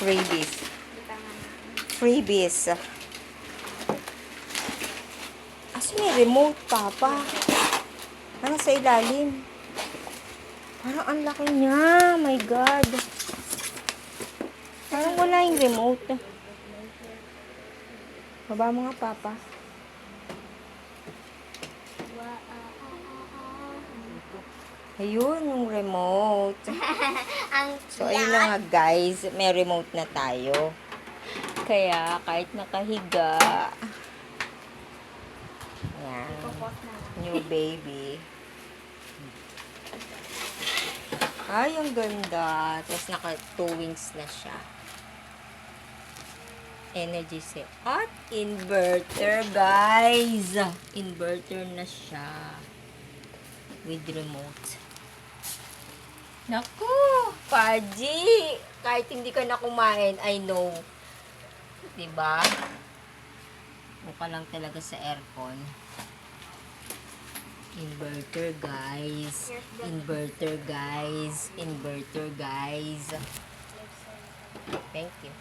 Freebies. Freebies. Asan may remote, Papa? Ano sa ilalim? Parang ang laki niya. My God. Parang wala yung remote. Baba mo nga, Papa. Ayun, yung remote. So, ayun na nga, guys. May remote na tayo. Kaya, kahit nakahiga. Yan. New baby. Ay, ang ganda. Tapos, naka 2 wings na siya. Energy set. At inverter, guys. Inverter na siya. With remote. Naku, Paji. Kahit hindi ka na kumain, I know. Diba? Mukha lang talaga sa aircon. Inverter, guys. Inverter, guys. Inverter, guys. Thank you.